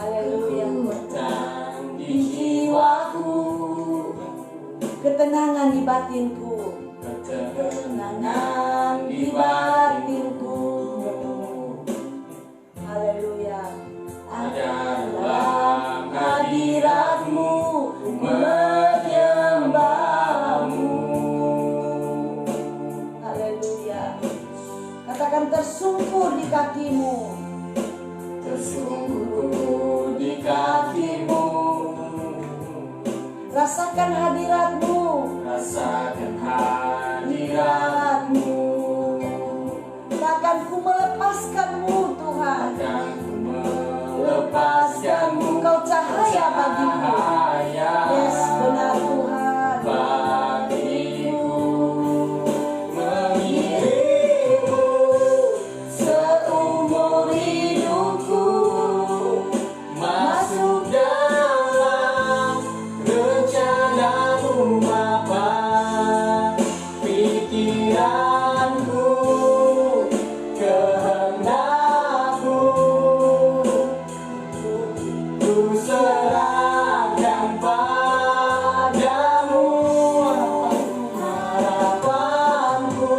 Haleluya. Kekuatan di jiwaku, Ketenangan di batinku. ketenangan di batinku. Haleluya. Dalam hadiratmu menyembahmu. Haleluya. Katakan tersungkur di kakimu. Tersungkur di kakimu, Rasakan hadiratmu. rasakan hadiratmu. Takkan ku melepaskanmu Tuhan. Akan ku melepaskanmu. Engkau cahaya bagiku. Cahaya Yes, benar Tuhan. bagiku. Mengiringmu seumur hidupku, masuk dalam rencanamu Bapa. Pikiranku, kehendakku, ku serahkan padamu. Harapanku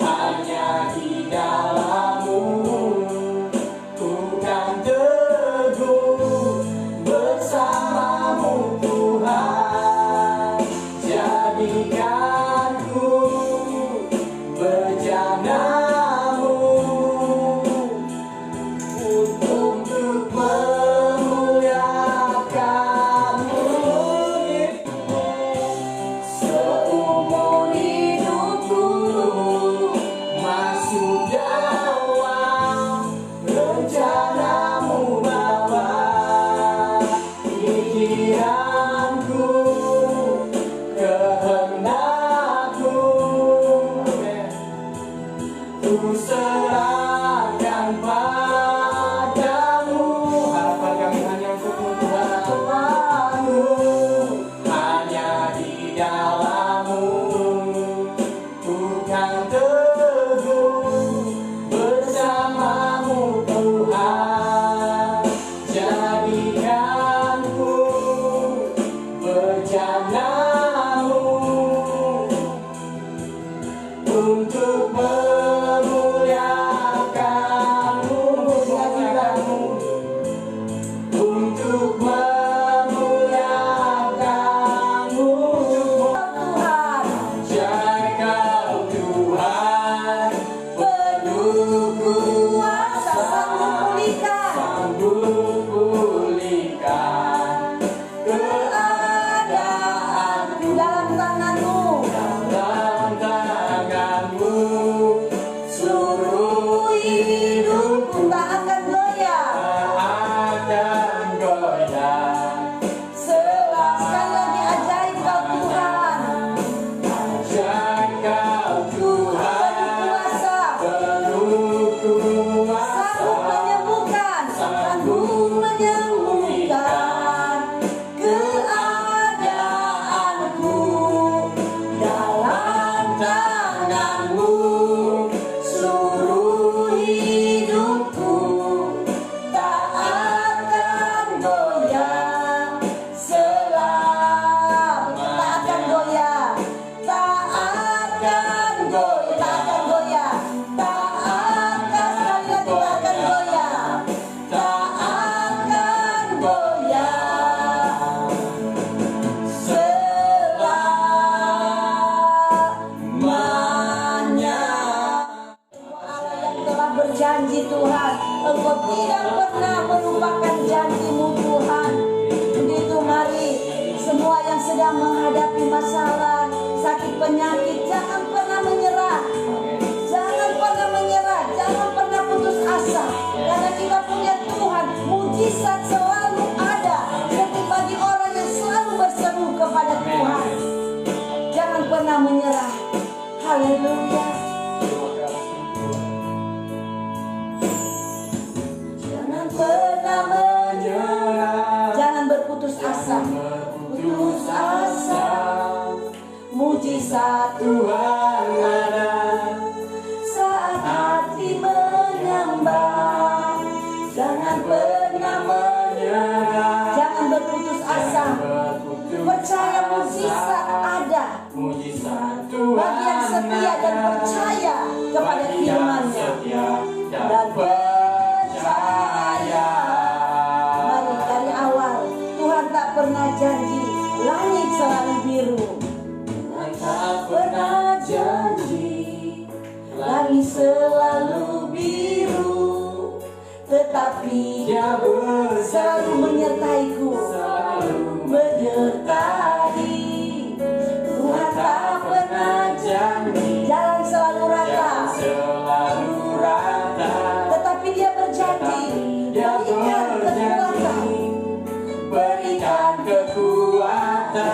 hanya di dalam-Mu. Ku kan teguh bersama-Mu Tuhan. Jadikanku bejana-Mu untuk memuliakan-Mu. Seumur hidupku masuk dalam rencana-Mu Bapa. Pikiranku, kehendakku, ku serahkan padamu. Harapan kami hanya untukmu Tuhan. Harapanku hanya di dalam-Mu. Ku kan teguh bersama-Mu Tuhan. Jadikanku bejana-Mu untuk memuliakan-Mu. Untuk memuliakan-Mu. Tuhan. Jadi Kau Tuhan penuh kuasa, Sanggup pulihkan. sanggup pulihkan keadaanku. Dalam tangan-Mu. Dalam tangan-Mu seluruh hidupku Tak akan goyah. akan goyah. Sekali lagi ajaib Kau Tuhan. Jadi Kau Tuhan Penuh kuasa. penuh kuasa, Sanggup menyembuhkan keadaanku. Dalam tangan-Mu seluruh hidupku tak akan goyah. Tak akan goyah. Tak akan goyah. Tak akan sekali lagi tak akan goyah. Tak akan goyah. Selamanya. Allah yang telah berjanji Tuhan, Engkau tidak pernah melupakan janji-Mu Tuhan. Begitu mari semua yang sedang menghadapi masalah, sakit, penyakit, jangan pernah menyerah. Jangan pernah menyerah, jangan pernah putus asa. Karena kita punya Tuhan, mujizat selalu ada. Seperti bagi orang yang selalu berseru kepada Tuhan. Jangan pernah menyerah. Haleluya. Jangan pernah menyerah. Jangan berputus asa. Putus asa. Mujizat Tuhan ada saat hati menyembah. Jangan pernah percaya mujizat ada. Mujizat Bagi yang setia dan percaya kepada firman-Nya dan percaya. Mari dari awal Tuhan tak pernah janji langit selalu biru. Tuhan tak pernah janji Langit selalu biru, tetapi Dia selalu menyertaiku, selalu menyertai. Tuhan tak pernah janji jalan selalu rata, selalu rata, tetapi Dia berjanji berikan kekuatan. berikan kekuatan.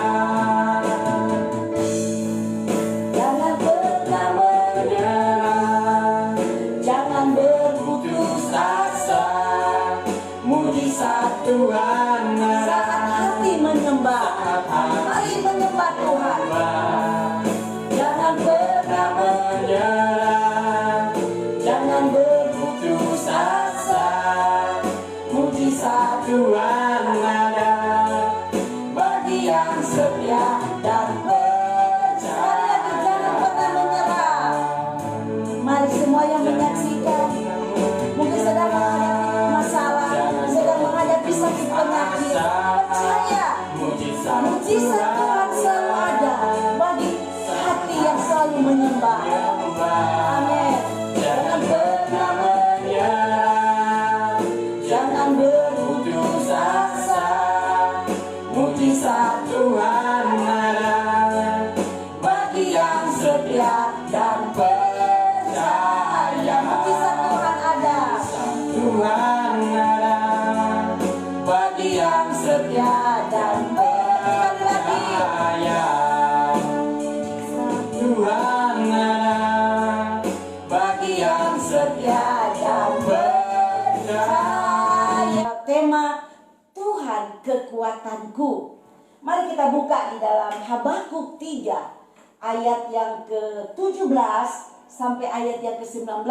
Jangan pernah menyerah, jangan berputus asa. Mujizat Tuhan Saat hati menyembah, mari menyembah Tuhan. Jangan pernah menyerah, jangan berputus asa. mujizat Tuhan ada bagi yang setia dan Sekali lagi, jangan pernah menyerah. Mari semua yang menyaksikan, mungkin sedang menghadapi masalah, sedang menghadapi sakit penyakit, percaya mujizat mujizat Tuhan selalu ada bagi hati yang selalu menyembah. Amin. Jangan pernah menyerah, jangan berputus asa. mujizat Tuhan ada bagi yang setia dan percaya. Mujizat Tuhan ada. Tuhan ada bagi yang setia dan percaya. Tuhan ada bagi yang setia dan percaya. Tema Tuhan kekuatanku. Mari kita buka di dalam Habakuk 3 ayat yang ke-17 sampai ayat yang ke-19.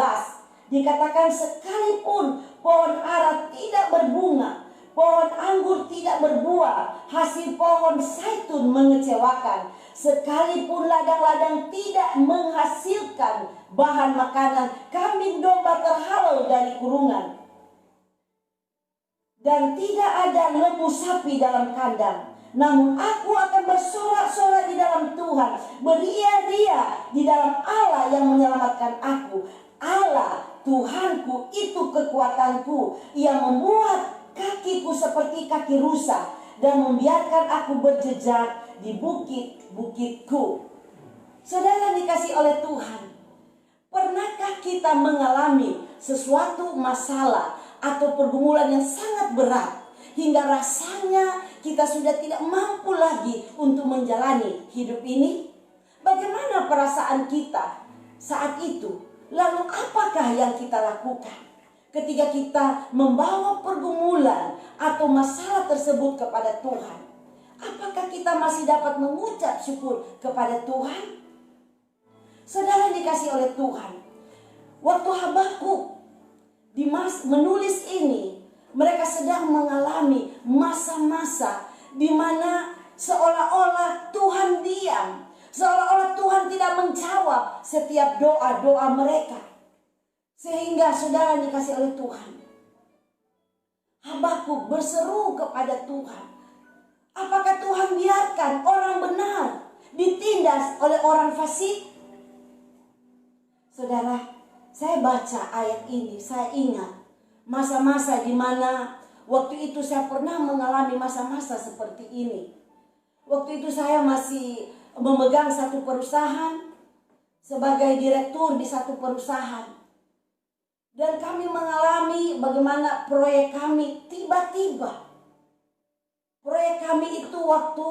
Dikatakan sekalipun pohon ara tidak berbunga, pohon anggur tidak berbuah, hasil pohon zaitun mengecewakan, sekalipun ladang-ladang tidak menghasilkan bahan makanan, kambing domba terhalau dari kurungan, dan tidak ada lembu sapi dalam kandang. Namun aku akan bersorak-sorak di dalam Tuhan, beria-ria di dalam Allah yang menyelamatkan aku. Allah Tuhanku itu kekuatanku, yang membuat kakiku seperti kaki rusa dan membiarkan aku berjejak di bukit-bukitku. Saudara dikasih oleh Tuhan, pernahkah kita mengalami sesuatu masalah atau pergumulan yang sangat berat hingga rasanya kita sudah tidak mampu lagi untuk menjalani hidup ini? Bagaimana perasaan kita saat itu? Lalu apakah yang kita lakukan ketika kita membawa pergumulan atau masalah tersebut kepada Tuhan? Apakah kita masih dapat mengucap syukur kepada Tuhan? Saudara dikasih oleh Tuhan, waktu Habakuk menulis ini, mereka sedang mengalami masa-masa di mana seolah-olah Tuhan diam, seolah-olah Tuhan tidak menjawab setiap doa-doa mereka. Sehingga saudara dikasih oleh Tuhan, Habakuk berseru kepada Tuhan, apakah Tuhan biarkan orang benar ditindas oleh orang fasik? Saudara, saya baca ayat ini, saya ingat masa-masa di mana waktu itu saya pernah mengalami masa-masa seperti ini. Waktu itu saya masih memegang satu perusahaan sebagai direktur di satu perusahaan. Dan kami mengalami bagaimana proyek kami tiba-tiba. Proyek kami itu waktu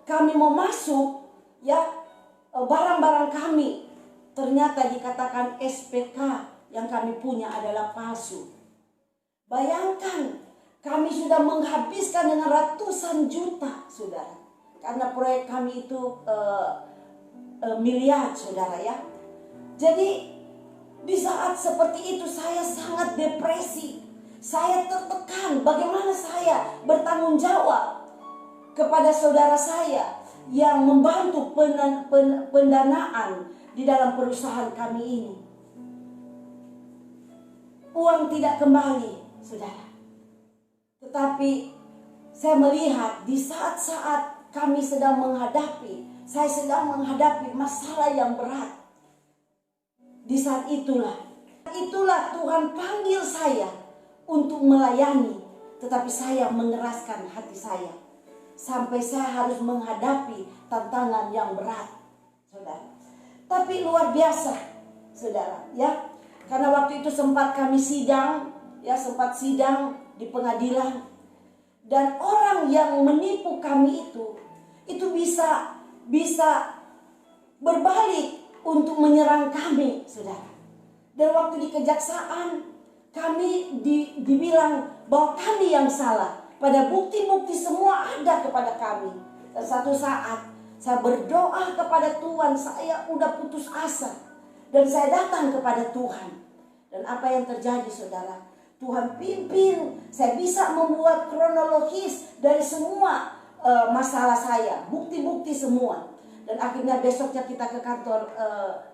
kami mau masuk, ya, barang-barang kami ternyata dikatakan SPK yang kami punya adalah palsu. Bayangkan, kami sudah menghabiskan dengan ratusan juta, saudara. Karena proyek kami itu miliar, saudara ya. Jadi di saat seperti itu saya sangat depresi. Saya tertekan bagaimana saya bertanggung jawab. kepada saudara saya yang membantu pendanaan di dalam perusahaan kami ini. Uang tidak kembali, saudara. Tetapi saya melihat di saat-saat kami sedang menghadapi, saya sedang menghadapi masalah yang berat. Di saat itulah Tuhan panggil saya untuk melayani. Tetapi saya mengeraskan hati saya. Sampai saya harus menghadapi tantangan yang berat, saudara. Tapi luar biasa, saudara, ya. Karena waktu itu sempat kami sidang, ya, sempat sidang di pengadilan. Dan orang yang menipu kami itu bisa berbalik untuk menyerang kami, saudara. Dan waktu di kejaksaan kami dibilang bahwa kami yang salah. Pada bukti-bukti semua ada kepada kami. Dan satu saat saya berdoa kepada Tuhan, saya udah putus asa. Dan saya datang kepada Tuhan. Dan apa yang terjadi, saudara? Tuhan pimpin, saya bisa membuat kronologis dari semua masalah saya, bukti-bukti semua. Dan akhirnya besoknya kita ke kantor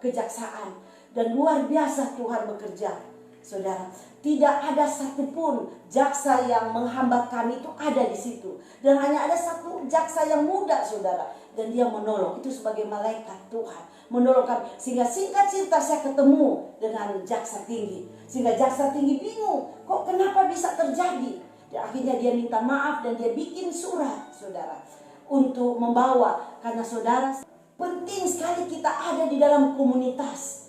kejaksaan. Dan luar biasa Tuhan bekerja, saudara. Tidak ada satupun jaksa yang menghambat kami, itu ada di situ. Dan hanya ada satu jaksa yang muda, saudara. Dan dia menolong, itu sebagai malaikat Tuhan. Menolong kami. Sehingga singkat cerita saya ketemu dengan jaksa tinggi. Sehingga jaksa tinggi bingung, kok kenapa bisa terjadi? Dan akhirnya dia minta maaf dan dia bikin surat, saudara. Untuk membawa, karena saudara, penting sekali kita ada di dalam komunitas.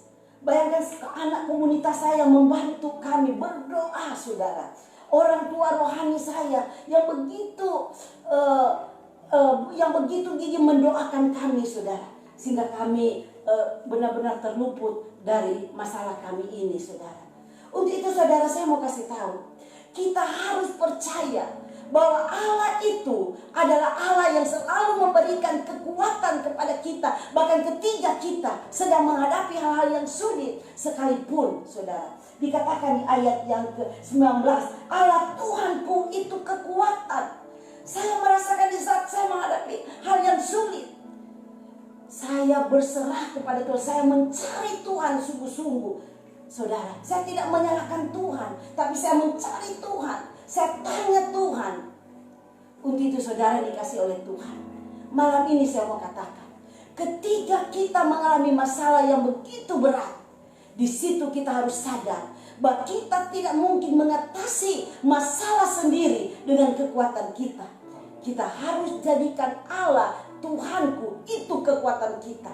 Bayangkan anak komunitas saya membantu kami berdoa, saudara. Orang tua rohani saya yang begitu gigih mendoakan kami, saudara. Sehingga kami benar-benar terluput dari masalah kami ini, saudara. Untuk itu, saudara, saya mau kasih tahu, kita harus percaya bahwa Allah itu adalah Allah yang selalu memberikan kekuatan kepada kita. Bahkan ketika kita sedang menghadapi hal-hal yang sulit sekalipun, saudara. Dikatakan di ayat yang ke-19, Allah Tuhanku itu kekuatan. Saya merasakan di saat saya menghadapi hal yang sulit, saya berserah kepada Tuhan. Saya mencari Tuhan sungguh-sungguh, saudara. Saya tidak menyalahkan Tuhan, tapi saya mencari Tuhan. Saya tanya Tuhan. Untuk itu, saudara, dikasih oleh Tuhan, malam ini saya mau katakan, ketika kita mengalami masalah yang begitu berat, di situ kita harus sadar bahwa kita tidak mungkin mengatasi masalah sendiri dengan kekuatan kita. Kita harus jadikan Allah Tuhanku itu kekuatan kita,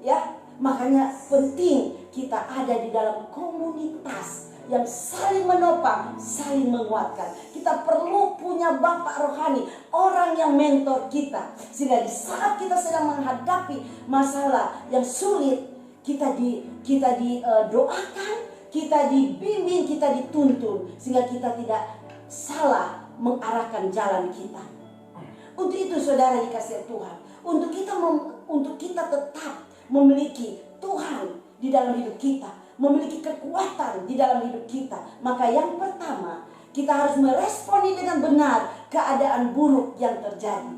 ya. Makanya penting kita ada di dalam komunitas yang saling menopang, saling menguatkan. Kita perlu punya bapak rohani, orang yang mentor kita. Sehingga di saat kita sedang menghadapi masalah yang sulit, kita didoakan, kita dibimbing, kita dituntun. Sehingga kita tidak salah mengarahkan jalan kita. Untuk itu, saudara, dikasih Tuhan, untuk kita tetap memiliki Tuhan di dalam hidup kita, memiliki kekuatan di dalam hidup kita, maka yang pertama kita harus meresponi dengan benar keadaan buruk yang terjadi.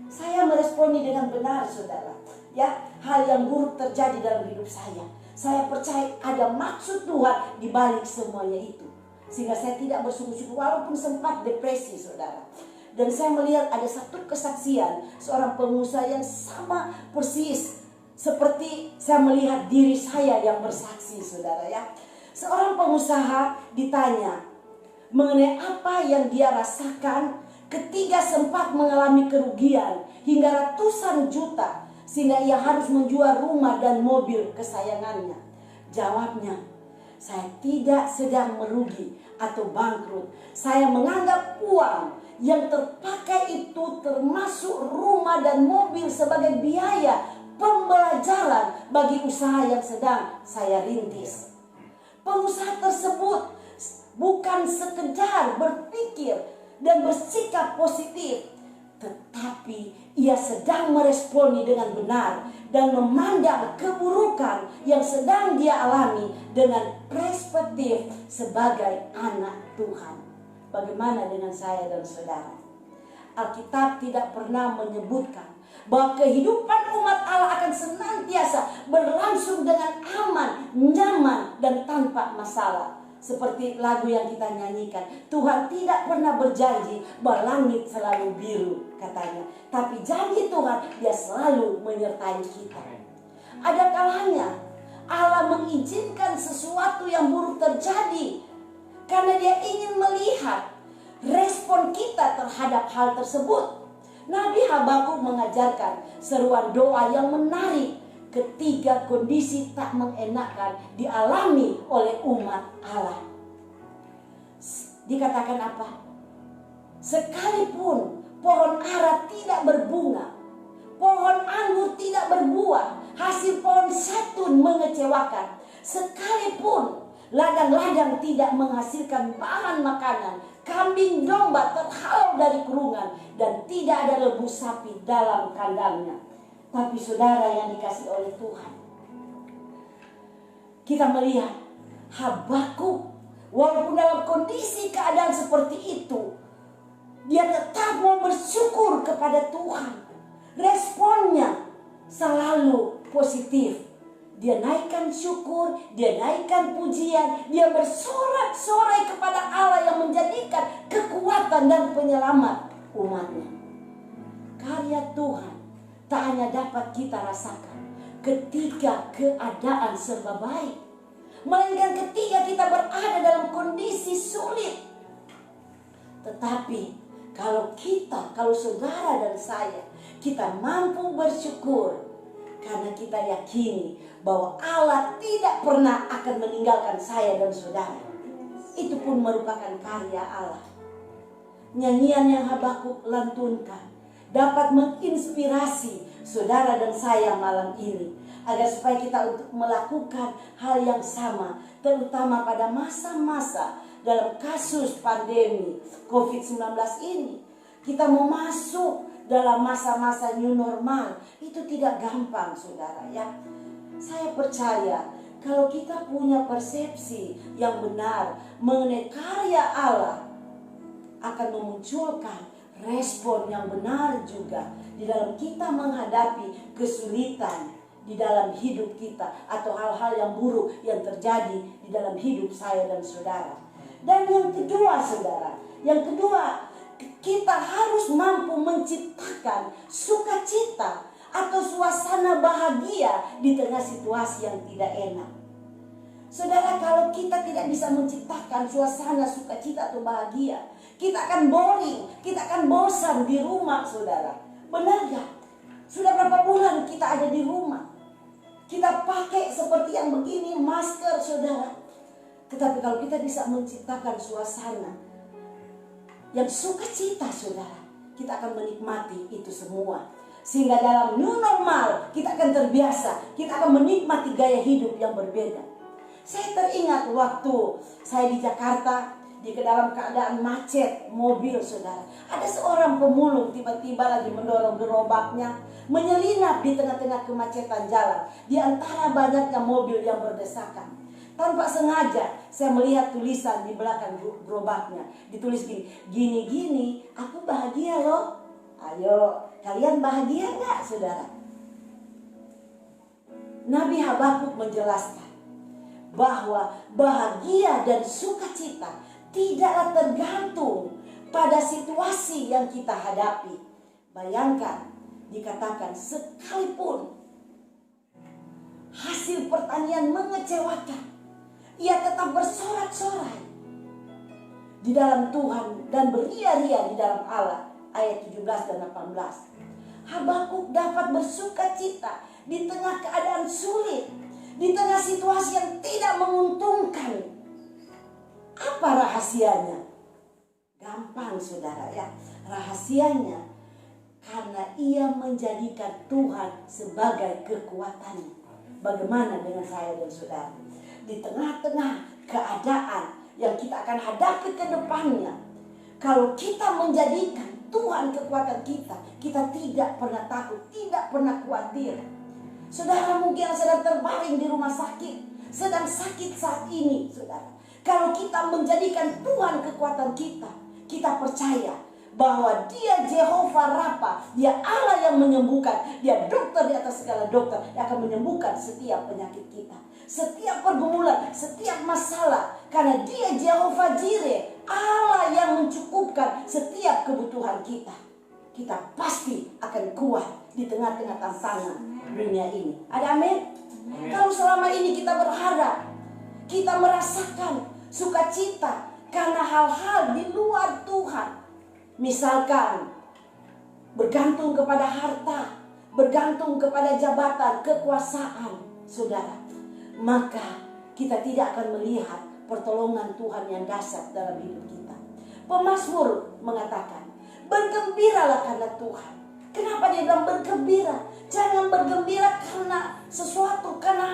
Saya meresponi dengan benar, saudara, ya, hal yang buruk terjadi dalam hidup saya. Saya percaya ada maksud Tuhan di balik semuanya itu, sehingga saya tidak bersungguh-sungguh walaupun sempat depresi, saudara. Dan saya melihat ada satu kesaksian seorang pengusaha yang sama persis seperti saya melihat diri saya yang bersaksi, saudara, ya. Seorang pengusaha ditanya mengenai apa yang dia rasakan ketika sempat mengalami kerugian hingga ratusan juta, sehingga ia harus menjual rumah dan mobil kesayangannya. Jawabnya, saya tidak sedang merugi atau bangkrut. Saya menganggap uang yang terpakai itu termasuk rumah dan mobil sebagai biaya pembelajaran bagi usaha yang sedang saya rintis. Pengusaha tersebut bukan sekedar berpikir dan bersikap positif, tetapi ia sedang meresponi dengan benar dan memandang keburukan yang sedang dia alami dengan perspektif sebagai anak Tuhan. Bagaimana dengan saya dan saudara? Alkitab tidak pernah menyebutkan bahwa kehidupan umat Allah akan senantiasa berlangsung dengan aman, nyaman, dan tanpa masalah. Seperti lagu yang kita nyanyikan, Tuhan tidak pernah berjanji bahwa langit selalu biru, katanya. Tapi janji Tuhan, Dia selalu menyertai kita. Ada kalanya Allah mengizinkan sesuatu yang buruk terjadi karena Dia ingin melihat respon kita terhadap hal tersebut. Nabi Habakuk mengajarkan seruan doa yang menarik ketika kondisi tak mengenakan dialami oleh umat Allah. Dikatakan apa? Sekalipun pohon ara tidak berbunga, pohon anggur tidak berbuah, hasil pohon zaitun mengecewakan, sekalipun ladang-ladang tidak menghasilkan bahan makanan, kambing domba terhalau dari kurungan, dan tidak ada lembu sapi dalam kandangnya. Tapi saudara yang dikasihi oleh Tuhan, kita melihat Habakuk walaupun dalam kondisi keadaan seperti itu, dia tetap mau bersyukur kepada Tuhan. Responnya selalu positif. Dia naikkan syukur, dia naikkan pujian, dia bersorak-sorai kepada Allah yang menjadikan kekuatan dan penyelamat umatnya. Karya Tuhan tak hanya dapat kita rasakan ketika keadaan serba baik, melainkan ketika kita berada dalam kondisi sulit. Tetapi kalau saudara dan saya, kita mampu bersyukur karena kita yakini bahwa Allah tidak pernah akan meninggalkan saya dan saudara. Itu pun merupakan karya Allah. Nyanyian yang Habakuk lantunkan dapat menginspirasi saudara dan saya malam ini, agar supaya kita untuk melakukan hal yang sama, terutama pada masa-masa dalam kasus pandemi COVID-19 ini. Kita mau masuk dalam masa-masa new normal, itu tidak gampang saudara ya. Saya percaya kalau kita punya persepsi yang benar mengenai karya Allah, akan memunculkan respon yang benar juga di dalam kita menghadapi kesulitan di dalam hidup kita, atau hal-hal yang buruk yang terjadi di dalam hidup saya dan saudara. Dan yang kedua saudara, kita harus mampu menciptakan sukacita atau suasana bahagia di tengah situasi yang tidak enak. Saudara, kalau kita tidak bisa menciptakan suasana sukacita atau bahagia, kita akan boring, kita akan bosan di rumah saudara. Benar gak? Sudah berapa bulan kita ada di rumah? Kita pakai seperti yang begini, masker saudara. Tetapi kalau kita bisa menciptakan suasana yang sukacita saudara, kita akan menikmati itu semua. Sehingga dalam new normal kita akan terbiasa, kita akan menikmati gaya hidup yang berbeda. Saya teringat waktu saya di Jakarta, di dalam keadaan macet mobil saudara. Ada seorang pemulung tiba-tiba lagi mendorong gerobaknya, menyelinap di tengah-tengah kemacetan jalan, di antara banyaknya mobil yang berdesakan. Tanpa sengaja saya melihat tulisan di belakang gerobaknya, ditulis gini, aku bahagia loh. Ayo, kalian bahagia gak saudara? Nabi Habakuk menjelaskan bahwa bahagia dan sukacita tidaklah tergantung pada situasi yang kita hadapi. Bayangkan, dikatakan sekalipun hasil pertanian mengecewakan, ia tetap bersorak-sorai di dalam Tuhan dan beria-ria di dalam Allah. Ayat 17 dan 18. Habakuk dapat bersukacita di tengah keadaan sulit, di tengah situasi yang tidak menguntungkan. Apa rahasianya? Gampang saudara ya. Rahasianya karena ia menjadikan Tuhan sebagai kekuatannya. Bagaimana dengan saya dan saudara? Di tengah-tengah keadaan yang kita akan hadapi ke depannya, kalau kita menjadikan Tuhan kekuatan kita, kita tidak pernah takut, tidak pernah khawatir. Saudara mungkin yang sedang terbaring di rumah sakit, sedang sakit saat ini saudara. Kalau kita menjadikan Tuhan kekuatan kita, kita percaya bahwa Dia Jehovah Rafa, Dia Allah yang menyembuhkan, Dia dokter di atas segala dokter, yang akan menyembuhkan setiap penyakit kita, setiap pergumulan, setiap masalah. Karena Dia Jehovah Jireh, Allah yang mencukupkan setiap kebutuhan kita. Kita pasti akan kuat di tengah-tengah tantangan dunia ini. Ada amin? Kalau selama ini kita berharap, kita merasakan sukacita karena hal-hal di luar Tuhan, misalkan bergantung kepada harta, bergantung kepada jabatan, kekuasaan, saudara, maka kita tidak akan melihat pertolongan Tuhan yang dahsyat dalam hidup kita. Pemazmur mengatakan, bergembiralah karena Tuhan. Kenapa dia bilang bergembira? Jangan bergembira karena sesuatu, karena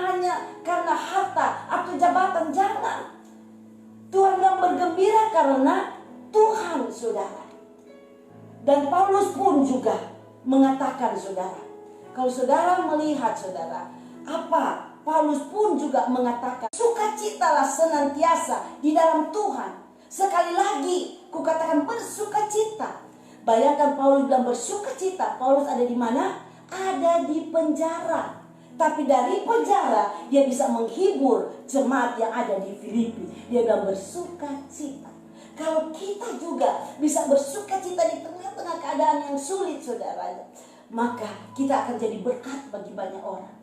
harta atau jabatan, jangan. Tuhan bilang bergembira karena Tuhan, saudara. Dan Paulus pun juga mengatakan, saudara, kalau saudara melihat, saudara, apa Paulus pun juga mengatakan, sukacitalah senantiasa di dalam Tuhan. Sekali lagi, kukatakan bersukacita. Bayangkan Paulus bilang bersukacita. Paulus ada di mana? Ada di penjara. Tapi dari penjara dia bisa menghibur jemaat yang ada di Filipi. Dia bilang bersukacita. Kalau kita juga bisa bersukacita di tengah-tengah keadaan yang sulit, saudara, maka kita akan jadi berkat bagi banyak orang.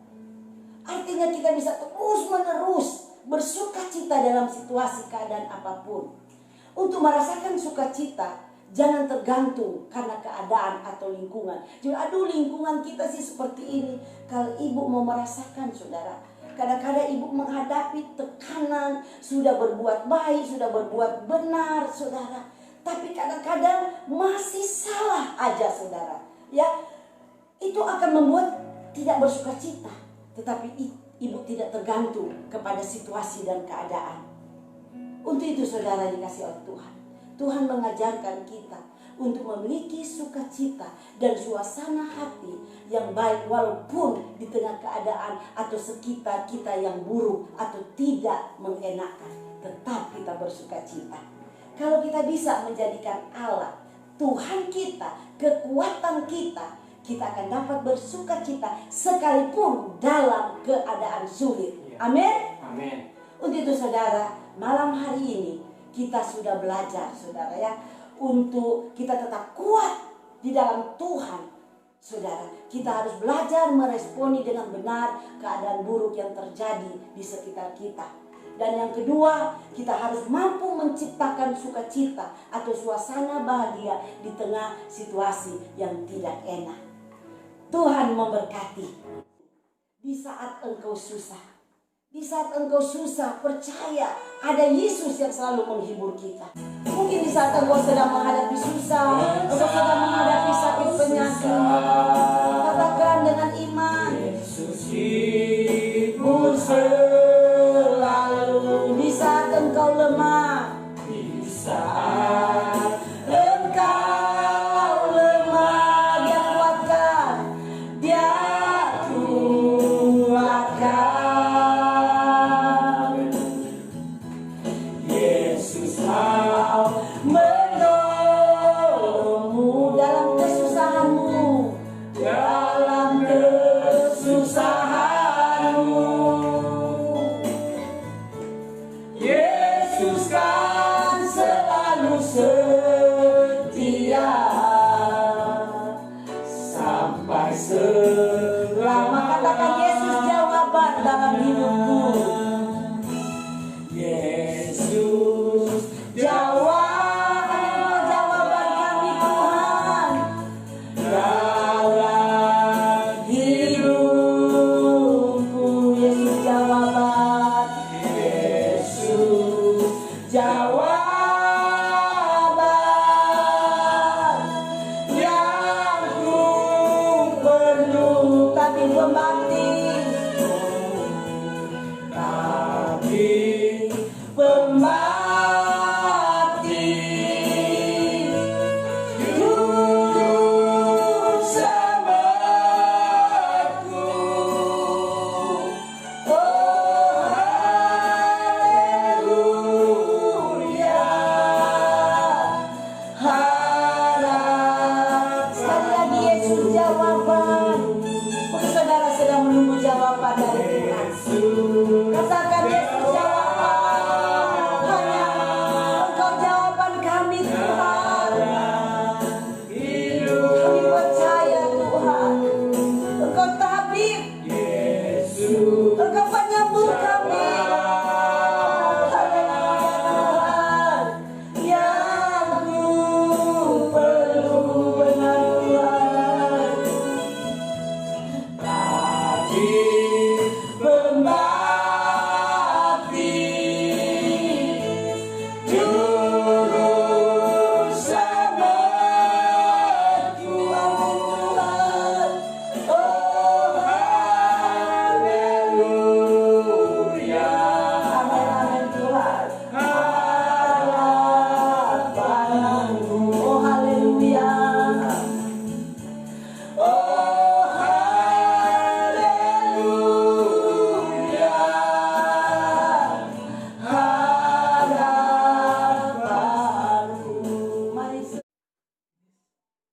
Artinya kita bisa terus-menerus bersukacita dalam situasi keadaan apapun. Untuk merasakan sukacita, jangan tergantung karena keadaan atau lingkungan. Jadi, aduh, lingkungan kita sih seperti ini. Kalau ibu mau merasakan, saudara, kadang-kadang ibu menghadapi tekanan, sudah berbuat baik, sudah berbuat benar, saudara, tapi kadang-kadang masih salah aja, saudara. Ya, itu akan membuat tidak bersukacita. Tetapi ibu tidak tergantung kepada situasi dan keadaan. Untuk itu, saudara, dikasih oleh Tuhan, Tuhan mengajarkan kita untuk memiliki sukacita dan suasana hati yang baik walaupun di tengah keadaan atau sekitar kita yang buruk atau tidak mengenakan. Tetap kita bersukacita. Kalau kita bisa menjadikan Allah Tuhan kita, kekuatan kita, kita akan dapat bersukacita sekalipun dalam keadaan sulit. Amin. Amin. Untuk itu, saudara, malam hari ini kita sudah belajar, saudara, ya, untuk kita tetap kuat di dalam Tuhan. Saudara, kita harus belajar meresponi dengan benar keadaan buruk yang terjadi di sekitar kita. Dan yang kedua, kita harus mampu menciptakan sukacita atau suasana bahagia di tengah situasi yang tidak enak. Tuhan memberkati. Di saat engkau susah, di saat engkau susah, percaya ada Yesus yang selalu menghibur kita. Mungkin di saat engkau sedang menghadapi susah, engkau sedang menghadapi sakit penyakit, katakan dengan iman, Yesus hibur